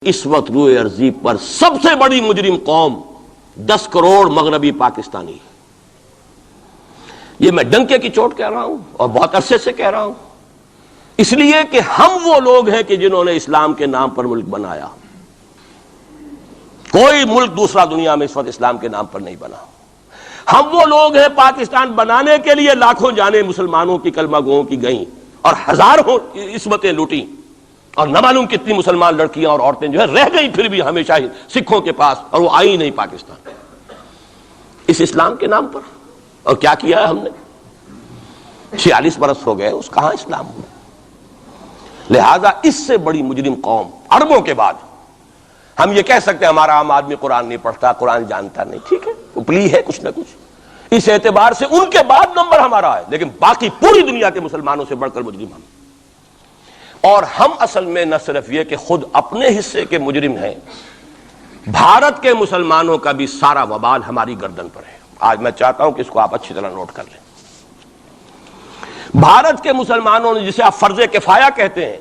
اس وقت روئے ارضی پر سب سے بڑی مجرم قوم 10 کروڑ مغربی پاکستانی. یہ میں ڈنکے کی چوٹ کہہ رہا ہوں اور بہت عرصے سے کہہ رہا ہوں، اس لیے کہ ہم وہ لوگ ہیں کہ جنہوں نے اسلام کے نام پر ملک بنایا. کوئی ملک دوسرا دنیا میں اس وقت اسلام کے نام پر نہیں بنا. ہم وہ لوگ ہیں پاکستان بنانے کے لیے لاکھوں جانیں مسلمانوں کی کلمہ گوؤں کی گئیں اور ہزاروں عصمتیں لوٹیں اور نہ معلوم کتنی مسلمان لڑکیاں اور عورتیں جو ہے رہ گئی پھر بھی ہمیشہ ہی سکھوں کے پاس، اور وہ آئی نہیں پاکستان اس اسلام کے نام پر. اور کیا کیا ہے ہم نے؟ 46 برس ہو گئے، اس کہاں اسلام ہوا. لہذا اس سے بڑی مجرم قوم عربوں کے بعد ہم یہ کہہ سکتے ہیں ہمارا عام آدمی قرآن نہیں پڑھتا، قرآن جانتا نہیں، ٹھیک ہے، اپلی ہے کچھ نہ کچھ، اس اعتبار سے ان کے بعد نمبر ہمارا ہے، لیکن باقی پوری دنیا کے مسلمانوں سے بڑھ کر مجرم ہم. اور ہم اصل میں نہ صرف یہ کہ خود اپنے حصے کے مجرم ہیں، بھارت کے مسلمانوں کا بھی سارا وبال ہماری گردن پر ہے. آج میں چاہتا ہوں کہ اس کو آپ اچھی طرح نوٹ کر لیں. بھارت کے مسلمانوں نے، جسے آپ فرض کفایہ کہتے ہیں،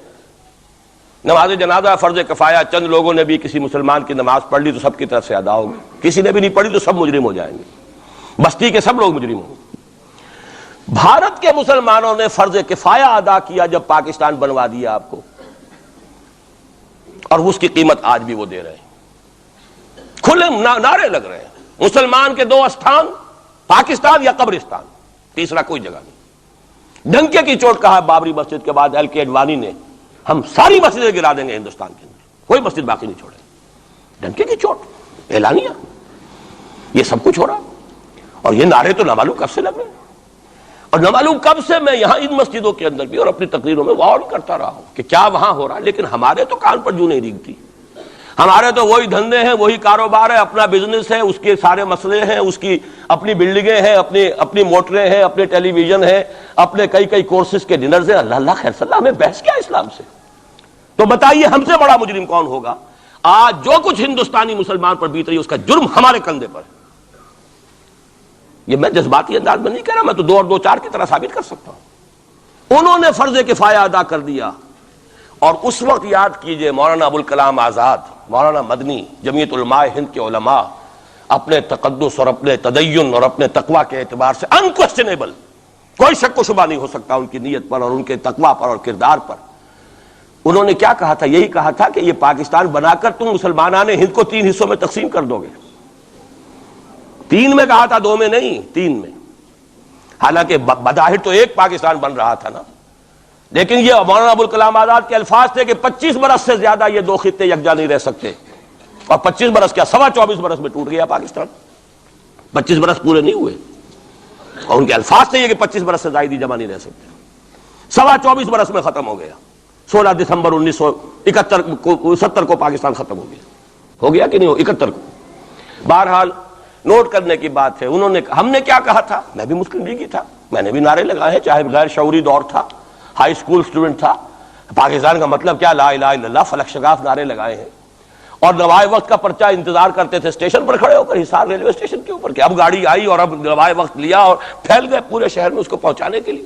نماز جنازہ فرض کفایہ، چند لوگوں نے بھی کسی مسلمان کی نماز پڑھ لی تو سب کی طرف سے ادا ہوگی، کسی نے بھی نہیں پڑھی تو سب مجرم ہو جائیں گے، بستی کے سب لوگ مجرم ہوں گے. بھارت کے مسلمانوں نے فرض کفایہ ادا کیا جب پاکستان بنوا دیا آپ کو، اور اس کی قیمت آج بھی وہ دے رہے ہیں. کھلے نعرے لگ رہے ہیں مسلمان کے 2 استھان، پاکستان یا قبرستان، تیسرا کوئی جگہ نہیں. ڈنکے کی چوٹ کہا بابری مسجد کے بعد ایل کے اڈوانی نے، ہم ساری مسجدیں گرا دیں گے ہندوستان کے اندر، کوئی مسجد باقی نہیں چھوڑے. ڈنکے کی چوٹ، اعلانیہ، یہ سب کچھ ہو رہا. اور یہ نعرے تو نہ معلوم کب سے لگ رہے ہیں، اور نہ معلوم کب سے میں یہاں ان مسجدوں کے اندر بھی اور اپنی تقریروں میں وارن کرتا رہا ہوں کہ کیا وہاں ہو رہا، لیکن ہمارے تو کان پر جوں نہیں ریگتی. ہمارے تو وہی دھندے ہیں، وہی کاروبار ہے، اپنا بزنس ہے، اس کے سارے مسئلے ہیں، اس کی اپنی بلڈنگیں ہیں، اپنی موٹریں ہیں، اپنے ٹیلی ویژن ہیں، اپنے کئی کورسز کے ڈنرز ہیں. اللہ خیر صلی اللہ، ہمیں بحث کیا اسلام سے؟ تو بتائیے ہم سے بڑا مجرم کون ہوگا؟ آج جو کچھ ہندوستانی مسلمان پر بیت رہی ہے اس کا جرم ہمارے کندھے پر ہے. یہ میں جذباتی انداز میں نہیں کہہ رہا، میں تو 2 اور 2 4 کی طرح ثابت کر سکتا ہوں. انہوں نے فرض کفایہ ادا کر دیا. اور اس وقت یاد کیجئے مولانا ابوالکلام آزاد، مولانا مدنی، جمعیت علماء ہند کے علماء اپنے تقدس اور اپنے تدین اور اپنے تقوی کے اعتبار سے انکویسچنیبل، کوئی شک و شبہ نہیں ہو سکتا ان کی نیت پر اور ان کے تقوی پر اور کردار پر. انہوں نے کیا کہا تھا؟ یہی کہا تھا کہ یہ پاکستان بنا کر تم مسلمانان ہند کو 3 حصوں میں تقسیم کر دو گے. 3 میں کہا تھا، 2 میں نہیں، 3 میں. حالانکہ بظاہر تو ایک پاکستان بن رہا تھا نا، لیکن یہ مولانا ابوالکلام آزاد کے الفاظ تھے کہ 25 برس سے زیادہ یہ 2 خطے یکجا نہیں رہ سکتے. اور 25 برس کیا، 24.25 برس میں ٹوٹ گیا پاکستان. 25 برس پورے نہیں ہوئے، اور ان کے الفاظ تھے یہ کہ 25 برس سے زائد جمع نہیں رہ سکتے. 24.25 برس میں ختم ہو گیا. 16 دسمبر 1970 کو پاکستان ختم ہو گیا کہ نہیں ہو 71 کو. بہرحال نوٹ کرنے کی بات ہے. ہم نے کیا کہا تھا؟ میں بھی مسلم لیگی تھا، میں نے بھی نعرے لگائے ہیں، چاہے غیر شعوری دور تھا، ہائی اسکول اسٹوڈنٹ تھا. پاکستان کا مطلب کیا، لا الہ الا اللہ، فلک شگاف نعرے لگائے ہیں. اور نوائے وقت کا پرچہ انتظار کرتے تھے اسٹیشن پر کھڑے ہو کر، حصار ریلوے اسٹیشن کے اوپر، کہ اب گاڑی آئی اور اب نوائے وقت لیا اور پھیل گئے پورے شہر میں اس کو پہنچانے کے لیے.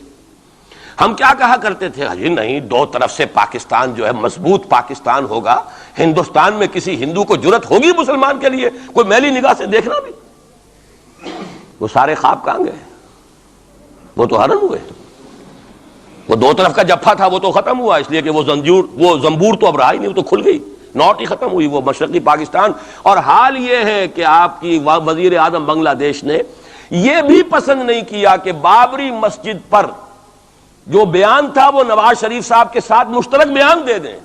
ہم کیا کہا کرتے تھے؟ جی نہیں، 2 طرف سے پاکستان جو ہے مضبوط پاکستان ہوگا. ہندوستان میں کسی ہندو کو جرت ہوگی مسلمان کے لیے کوئی میلی نگاہ سے دیکھنا بھی؟ وہ سارے خواب کہاں گئے؟ وہ تو حرم ہوئے. وہ 2 طرف کا جفا تھا وہ تو ختم ہوا، اس لیے کہ وہ زنبور تو اب رہا ہی نہیں، وہ تو کھل گئی، نوٹ ہی ختم ہوئی وہ مشرقی پاکستان. اور حال یہ ہے کہ آپ کی وزیر اعظم بنگلہ دیش نے یہ بھی پسند نہیں کیا کہ بابری مسجد پر جو بیان تھا وہ نواز شریف صاحب کے ساتھ مشترک بیان دے دیں.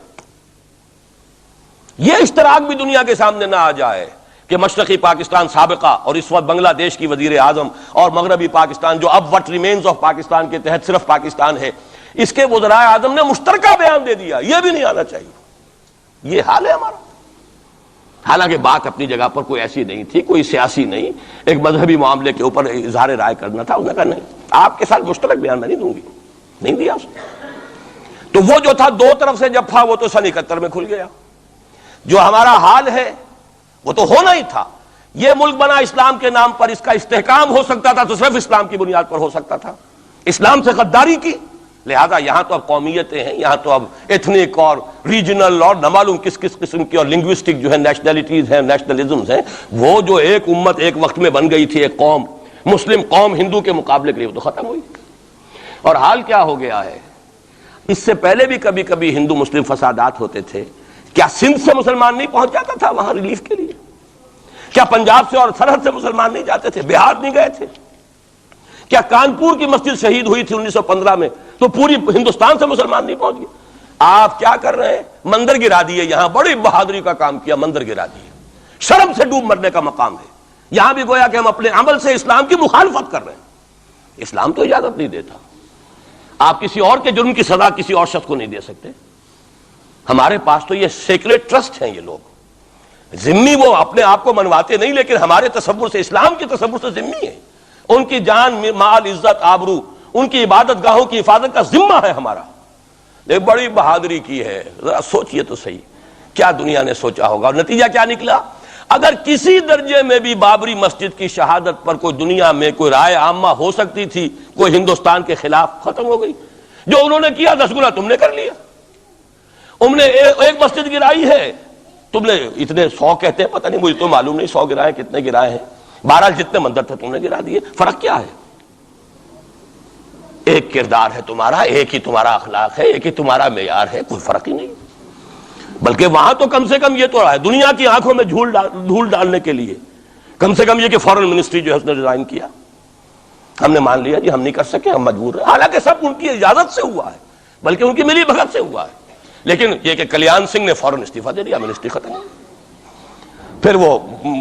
یہ اشتراک بھی دنیا کے سامنے نہ آ جائے کہ مشرقی پاکستان سابقہ اور اس وقت بنگلہ دیش کی وزیر اعظم اور مغربی پاکستان جو اب وٹ ریمینز آف پاکستان کے تحت صرف پاکستان ہے، اس کے وزراء اعظم نے مشترکہ بیان دے دیا. یہ بھی نہیں آنا چاہیے. یہ حال ہے ہمارا. حالانکہ بات اپنی جگہ پر کوئی ایسی نہیں تھی، کوئی سیاسی نہیں، ایک مذہبی معاملے کے اوپر اظہار رائے کرنا تھا. انہوں نے کہا نہیں، آپ کے ساتھ مشترک بیان میں نہیں دوں گی. نہیں دیا اس نے. تو وہ جو تھا 2 طرف سے جب تھا وہ تو 71 میں کھل گیا. جو ہمارا حال ہے وہ تو ہونا ہی تھا. یہ ملک بنا اسلام کے نام پر، اس کا استحکام ہو سکتا تھا تو صرف اسلام کی بنیاد پر ہو سکتا تھا. اسلام سے غداری کی، لہذا یہاں تو اب قومیتیں ہیں، یہاں تو اب ایتھنک اور ریجنل اور نہ معلوم کس کس قسم کی اور لنگوسٹک جو ہے نیشنلٹیز ہیں، نیشنلزمز ہیں، وہ جو ایک امت ایک وقت میں بن گئی تھی، ایک قوم مسلم قوم ہندو کے مقابلے کے لیے، وہ تو ختم ہوئی۔ اور حال کیا ہو گیا ہے، اس سے پہلے بھی کبھی کبھی ہندو مسلم فسادات ہوتے تھے، کیا سندھ سے مسلمان نہیں پہنچ جاتا تھا وہاں ریلیف کے لیے؟ کیا پنجاب سے اور سرحد سے مسلمان نہیں جاتے تھے؟ بہار نہیں گئے تھے؟ کیا کانپور کی مسجد شہید ہوئی تھی 1915 میں تو پوری ہندوستان سے مسلمان نہیں پہنچ گئے؟ آپ کیا کر رہے ہیں؟ مندر گرا دیے، یہاں بڑی بہادری کا کام کیا، مندر گرا دیے، شرم سے ڈوب مرنے کا مقام ہے۔ یہاں بھی گویا کہ ہم اپنے عمل سے اسلام کی مخالفت کر رہے ہیں، اسلام تو اجازت نہیں دیتا۔ آپ کسی اور کے جرم کی سزا کسی اور شخص کو نہیں دے سکتے۔ ہمارے پاس تو یہ سیکریٹ ٹرسٹ ہیں، یہ لوگ ذمہ وہ اپنے آپ کو منواتے نہیں، لیکن ہمارے تصور سے، اسلام کے تصور سے ذمہ ہیں۔ ان کی جان، مال، عزت، آبرو، ان کی عبادت گاہوں کی حفاظت کا ذمہ ہے ہمارا۔ ایک بڑی بہادری کی ہے، ذرا سوچئے تو صحیح کیا دنیا نے سوچا ہوگا، اور نتیجہ کیا نکلا؟ اگر کسی درجے میں بھی بابری مسجد کی شہادت پر کوئی دنیا میں کوئی رائے عامہ ہو سکتی تھی کوئی ہندوستان کے خلاف، ختم ہو گئی۔ جو انہوں نے کیا 10 گنا تم نے کر لیا۔ انہوں نے ایک مسجد گرائی ہے، تم نے اتنے 100 کہتے ہیں، پتہ نہیں مجھے تو معلوم نہیں 100 گرائے کتنے گرائے ہیں، بہرحال جتنے مندر تھے تم نے گرا دیے۔ فرق کیا ہے؟ ایک کردار ہے تمہارا، ایک ہی تمہارا اخلاق ہے، ایک ہی تمہارا معیار ہے، کوئی فرق ہی نہیں۔ بلکہ وہاں تو کم سے کم یہ تو رہا ہے، دنیا کی آنکھوں میں دھول ڈالنے کے لیے کم سے کم یہ کہ فورن منسٹری جو ہے اس نے ریزائن کیا، ہم نے مان لیا جی ہم نہیں کر سکے، ہم مجبور ہیں، حالانکہ سب ان کی اجازت سے ہوا ہے، بلکہ ان کی ملی بھگت سے ہوا ہے۔ لیکن یہ کہ کلیان سنگھ نے فوراً استعفیٰ دے دیا، منسٹری ختم۔ پھر وہ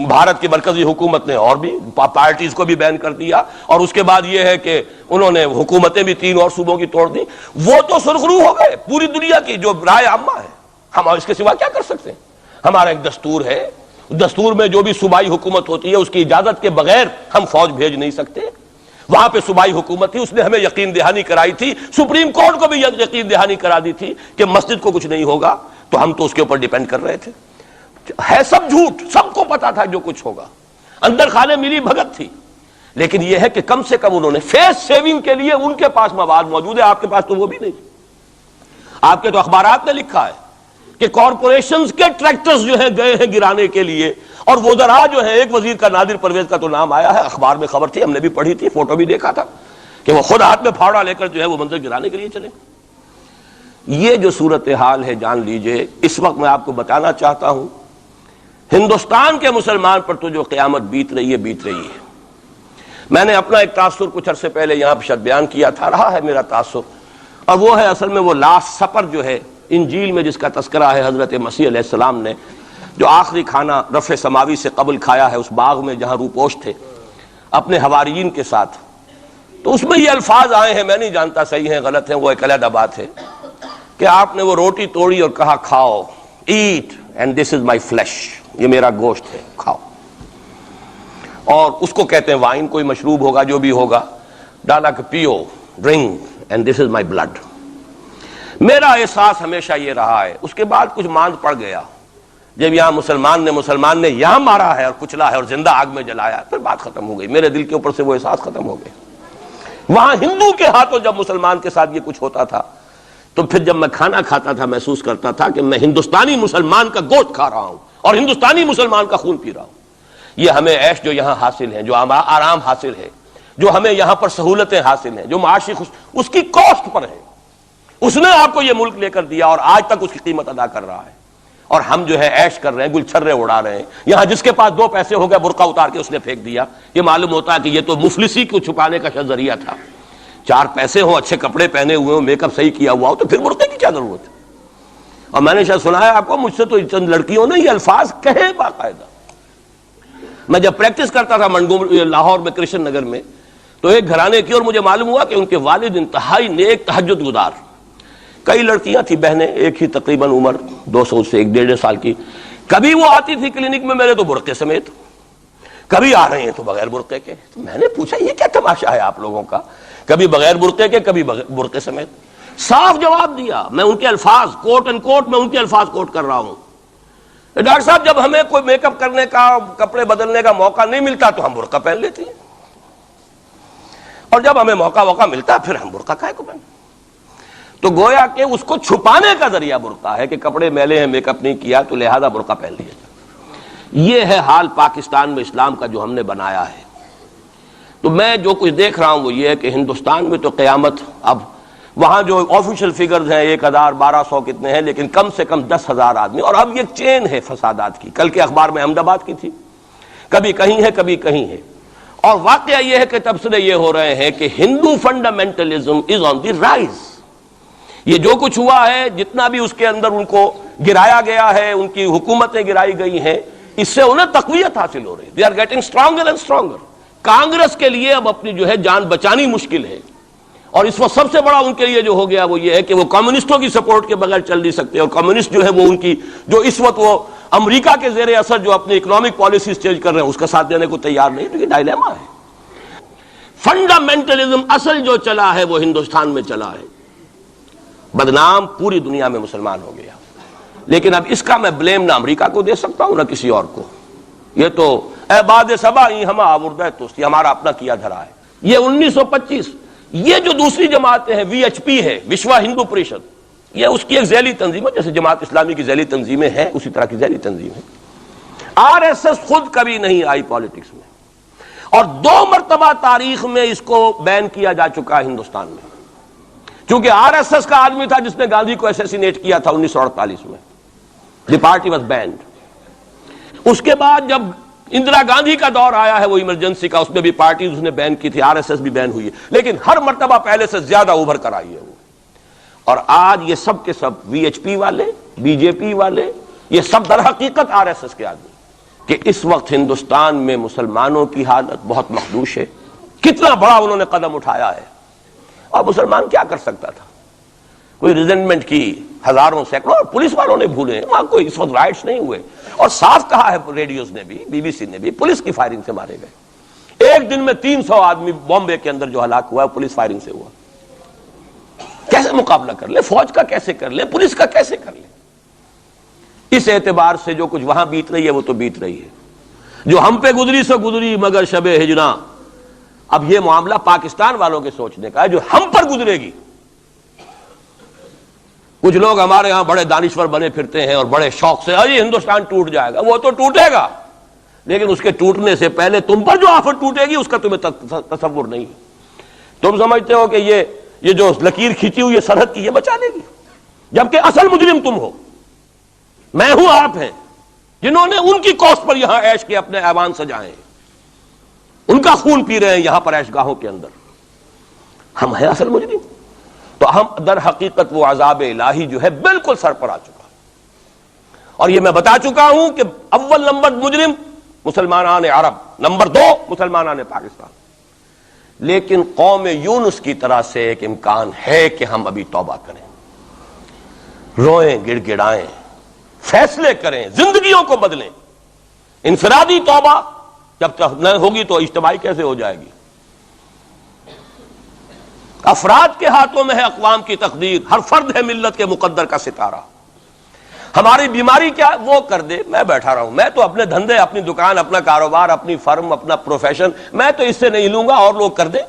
بھارت کی مرکزی حکومت نے اور بھی پارٹیز کو بھی بین کر دیا، اور اس کے بعد یہ ہے کہ انہوں نے حکومتیں بھی 3 اور صوبوں کی توڑ دی۔ وہ تو سرخرو ہو گئے پوری دنیا کی جو رائے عامہ ہے، ہم اس کے سوا کیا کر سکتے ہیں؟ ہمارا ایک دستور ہے، دستور میں جو بھی صوبائی حکومت ہوتی ہے اس کی اجازت کے بغیر ہم فوج بھیج نہیں سکتے۔ وہاں پہ صوبائی حکومت تھی، اس نے ہمیں یقین دہانی کرائی تھی، سپریم کورٹ کو بھی یقین دہانی کرا دی تھی کہ مسجد کو کچھ نہیں ہوگا، تو ہم تو اس کے اوپر ڈیپینڈ کر رہے تھے۔ ہے سب جھوٹ، سب کو پتا تھا جو کچھ ہوگا، اندر خانے ملی بھگت تھی، لیکن یہ ہے کہ کم سے کم انہوں نے فیس سیونگ کے لیے ان کے پاس مواد موجود ہے، آپ کے پاس تو وہ بھی نہیں۔ آپ کے تو اخبارات نے لکھا ہے کہ کارپوریشنز کے ٹریکٹرز جو ہیں گئے ہیں گرانے کے لیے، اور وزراء جو ہیں، ایک وزیر کا نادر پرویز کا تو نام آیا ہے، اخبار میں خبر تھی، ہم نے بھی پڑھی تھی، فوٹو بھی دیکھا تھا کہ وہ خود ہاتھ میں پھاوڑا لے کر جو ہے وہ منظر گرانے کے لیے چلے۔ یہ جو صورتحال ہے جان لیجئے، اس وقت میں آپ کو بتانا چاہتا ہوں ہندوستان کے مسلمان پر تو جو قیامت بیت رہی ہے۔ میں نے اپنا ایک تاثر کچھ عرصے پہلے یہاں شد بیان کیا تھا، رہا ہے میرا تاثر، اور وہ ہے اصل میں وہ لاسٹ سپر جو ہے انجیل میں جس کا تذکرہ ہے حضرت مسیح علیہ السلام نے جو آخری کھانا رفع سماوی سے قبل کھایا ہے اس باغ میں جہاں روپوش تھے اپنے حواریین کے ساتھ۔ تو اس میں یہ الفاظ آئے ہیں، میں نہیں جانتا صحیح ہیں غلط ہیں، وہ ایک علیحدہ بات ہے، کہ آپ نے وہ روٹی توڑی اور کہا کھاؤ، eat and this is my flesh, یہ میرا گوشت ہے، کھاؤ۔ اور اس کو کہتے ہیں وائن، کوئی مشروب ہوگا جو بھی ہوگا، ڈالا کہ پیو، drink and this is my blood. میرا احساس ہمیشہ یہ رہا ہے، اس کے بعد کچھ ماند پڑ گیا، جب یہاں مسلمان نے یہاں مارا ہے اور کچلا ہے اور زندہ آگ میں جلایا، پھر بات ختم ہو گئی، میرے دل کے اوپر سے وہ احساس ختم ہو گئے۔ وہاں ہندو کے ہاتھوں جب مسلمان کے ساتھ یہ کچھ ہوتا تھا تو پھر جب میں کھانا کھاتا تھا محسوس کرتا تھا کہ میں ہندوستانی مسلمان کا گوشت کھا رہا ہوں اور ہندوستانی مسلمان کا خون پی رہا ہوں۔ یہ ہمیں عیش جو یہاں حاصل ہے، جو آرام حاصل ہے، جو ہمیں یہاں پر سہولتیں حاصل ہیں، جو معاشی اس کی کاسٹ پر ہے۔ اس نے آپ کو یہ ملک لے کر دیا اور آج تک اس کی قیمت ادا کر رہا ہے، اور ہم جو ہے عیش کر رہے ہیں، گل چھرے اڑا رہے ہیں۔ یہاں جس کے پاس 2 پیسے ہو گئے برقع اتار کے اس نے پھینک دیا، یہ معلوم ہوتا ہے کہ یہ تو مفلسی کو چھپانے کا ذریعہ تھا۔ 4 پیسے ہوں، اچھے کپڑے پہنے ہوئے ہوں، میک اپ صحیح کیا ہوا ہو، تو پھر برقعے کی کیا ضرورت ہے؟ اور میں نے شاید سنا ہے آپ کو، مجھ سے تو چند لڑکیوں نے یہ الفاظ کہے باقاعدہ۔ میں جب پریکٹس کرتا تھا لاہور میں کرشن نگر میں، تو ایک گھرانے کی، اور مجھے معلوم ہوا کہ ان کے والد انتہائی نیک تہجد گزار، کئی لڑکیاں تھیں بہنیں، ایک ہی تقریباً عمر 200 سے 1.5 سال کی، کبھی وہ آتی تھی کلینک میں میرے تو برقعے سمیت، کبھی آ رہے ہیں تو بغیر برقعے کے۔ تو میں نے پوچھا یہ کیا تماشا ہے آپ لوگوں کا، کبھی بغیر برقعے کے کبھی برقعے سمیت۔ صاف جواب دیا، میں ان کے الفاظ کوٹ اینڈ کوٹ میں ان کے الفاظ کوٹ کر رہا ہوں، ڈاکٹر صاحب جب ہمیں کوئی میک اپ کرنے کا، کپڑے بدلنے کا موقع نہیں ملتا تو ہم برقع پہن لیتے ہیں، اور جب ہمیں موقع ملتا پھر ہم برقع کائے کو پہن۔ تو گویا کہ اس کو چھپانے کا ذریعہ برقع ہے کہ کپڑے میلے ہیں، میک اپ نہیں کیا تو لہذا برقع پہن لیا جائے۔ یہ ہے حال پاکستان میں اسلام کا جو ہم نے بنایا ہے۔ تو میں جو کچھ دیکھ رہا ہوں وہ یہ ہے کہ ہندوستان میں تو قیامت، اب وہاں جو آفیشیل فگرز ہیں 1000 1200 کتنے ہیں، لیکن کم سے کم 10,000 آدمی، اور اب یہ چین ہے فسادات کی۔ کل کے اخبار میں احمد آباد کی تھی، کبھی کہیں ہے کبھی کہیں ہے، اور واقعہ یہ ہے کہ تبصرے یہ ہو رہے ہیں کہ ہندو فنڈامنٹلزم از آن دی رائز۔ یہ جو کچھ ہوا ہے، جتنا بھی اس کے اندر ان کو گرایا گیا ہے، ان کی حکومتیں گرائی گئی ہیں، اس سے انہیں تقویت حاصل ہو رہی ہے۔ They are getting stronger and stronger. Congress کے لیے اب اپنی جو ہے جان بچانی مشکل ہے، اور اس وقت سب سے بڑا ان کے لیے جو ہو گیا وہ یہ ہے کہ وہ کمیونسٹوں کی سپورٹ کے بغیر چل نہیں سکتے، اور کمیونسٹ جو ہے وہ ان کی جو اس وقت وہ امریکہ کے زیر اثر جو اپنی اکنامک پالیسیز چینج کر رہے ہیں اس کا ساتھ دینے کو تیار نہیں۔ تو یہ ڈائلیما ہے۔ فنڈامنٹلزم اصل جو چلا ہے وہ ہندوستان میں چلا ہے، بدنام پوری دنیا میں مسلمان ہو گیا، لیکن اب اس کا میں بلیم نہ امریکہ کو دے سکتا ہوں نہ کسی اور کو۔ یہ تو اے باد سبا ہی ہم آوردہ توستی، ہمارا اپنا کیا دھرا ہے۔ یہ 1925 یہ جو دوسری جماعتیں ہیں، وی ایچ پی ہے، وشوا ہندو پریشد، یہ اس کی ایک ذیلی تنظیم ہے، جیسے جماعت اسلامی کی ذیلی تنظیمیں ہیں اسی طرح کی ذیلی تنظیم ہے۔ آر ایس ایس خود کبھی نہیں آئی پالیٹکس میں، اور 2 مرتبہ تاریخ میں اس کو بین کیا جا چکا ہے ہندوستان میں، چونکہ آر ایس ایس کا آدمی تھا جس نے گاندھی کو ایسیسینیٹ کیا تھا 1948 میں۔ دی پارٹی واز بینڈ۔ اس کے بعد جب اندرا گاندھی کا دور آیا ہے وہ ایمرجنسی کا، اس میں بھی پارٹیز اس نے بین کی تھی، آر ایس ایس بھی بین ہوئی ہے، لیکن ہر مرتبہ پہلے سے زیادہ ابھر کر آئی ہے وہ۔ اور آج یہ سب کے سب وی ایچ پی والے، بی جے پی والے، یہ سب در حقیقت آر ایس ایس کے آدمی، کہ اس وقت ہندوستان میں مسلمانوں کی حالت بہت مخدوش ہے۔ کتنا بڑا انہوں نے قدم اٹھایا ہے، اور مسلمان کیا کر سکتا تھا؟ کوئی ریزنٹمنٹ کی، ہزاروں سینکڑوں، پولیس والوں نے بھولے، وہاں کوئی اس وقت رائٹس نہیں ہوئے، اور صاف کہا ہے ریڈیوز نے بھی، بی بی سی نے بھی، پولیس کی فائرنگ سے مارے گئے۔ ایک دن میں 300 آدمی بامبے کے اندر جو ہلاک ہوا ہے پولیس فائرنگ سے ہوا۔ کیسے مقابلہ کر لے؟ فوج کا کیسے کر لے؟ پولیس کا کیسے کر لے؟ اس اعتبار سے جو کچھ وہاں بیت رہی ہے وہ تو بیت رہی ہے، جو ہم پہ گزری سو گزری مگر شب ہجراں۔ اب یہ معاملہ پاکستان والوں کے سوچنے کا ہے، جو ہم پر گزرے گی۔ کچھ لوگ ہمارے ہاں بڑے دانشور بنے پھرتے ہیں اور بڑے شوق سے ارے ہندوستان ٹوٹ جائے گا، وہ تو ٹوٹے گا، لیکن اس کے ٹوٹنے سے پہلے تم پر جو آفت ٹوٹے گی اس کا تمہیں تصور نہیں۔ تم سمجھتے ہو کہ یہ جو لکیر کھینچی ہوئی ہے سرحد کی، یہ بچا لے گی، جبکہ اصل مجرم تم ہو، میں ہوں، آپ ہیں، جنہوں نے ان کی کوسٹ پر یہاں عیش کے اپنے ایوان سجائے ہیں، ان کا خون پی رہے ہیں یہاں پر عیش گاہوں کے اندر۔ ہم ہیں اصل مجرم، تو ہم در حقیقت وہ عذاب الہی جو ہے بالکل سر پر آ چکا، اور یہ میں بتا چکا ہوں کہ اول نمبر مجرم مسلمانان عرب، نمبر 2 مسلمانان پاکستان۔ لیکن قوم یونس کی طرح سے ایک امکان ہے کہ ہم ابھی توبہ کریں، روئیں، گڑ گڑائیں، فیصلے کریں، زندگیوں کو بدلیں۔ انفرادی توبہ جب تک نہ ہوگی تو اجتماعی کیسے ہو جائے گی؟ افراد کے ہاتھوں میں ہے اقوام کی تقدیر، ہر فرد ہے ملت کے مقدر کا ستارہ۔ ہماری بیماری کیا وہ کر دے، میں بیٹھا رہا ہوں، میں تو اپنے دھندے، اپنی دکان، اپنا کاروبار، اپنی فرم، اپنا پروفیشن، میں تو اس سے نہیں لوں گا، اور لوگ کر دیں،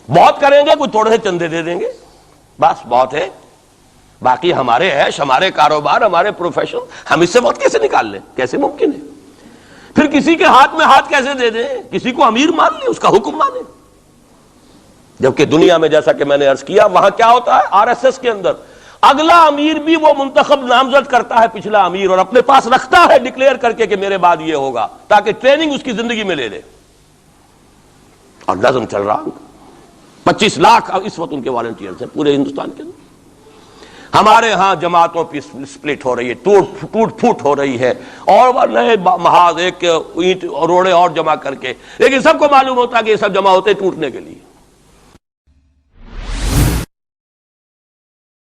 بہت کریں گے، کوئی تھوڑے سے چندے دے دیں گے، بس بہت ہے، باقی ہمارے عیش، ہمارے کاروبار، ہمارے پروفیشن، ہم اس سے وقت کیسے نکال لیں؟ کیسے ممکن ہے؟ پھر کسی کے ہاتھ میں ہاتھ کیسے دے دیں؟ کسی کو امیر مان لیں، اس کا حکم مانیں؟ جبکہ دنیا میں جیسا کہ میں نے عرض کیا وہاں کیا ہوتا ہے، آر ایس ایس کے اندر اگلا امیر بھی وہ منتخب نامزد کرتا ہے پچھلا امیر، اور اپنے پاس رکھتا ہے ڈکلیئر کر کے کہ میرے بعد یہ ہوگا، تاکہ ٹریننگ اس کی زندگی میں لے لے، اور نظم چل رہا۔ 25 لاکھ اس وقت ان کے والنٹیئرز ہیں پورے ہندوستان کے اندر۔ ہمارے ہاں جماعتوں پہ سپلٹ ہو رہی ہے، ٹوٹ پھوٹ ہو رہی ہے، اور نئے محاذ ایک اینٹ روڑے اور جمع کر کے، لیکن سب کو معلوم ہوتا ہے کہ یہ سب جمع ہوتے ٹوٹنے کے لیے۔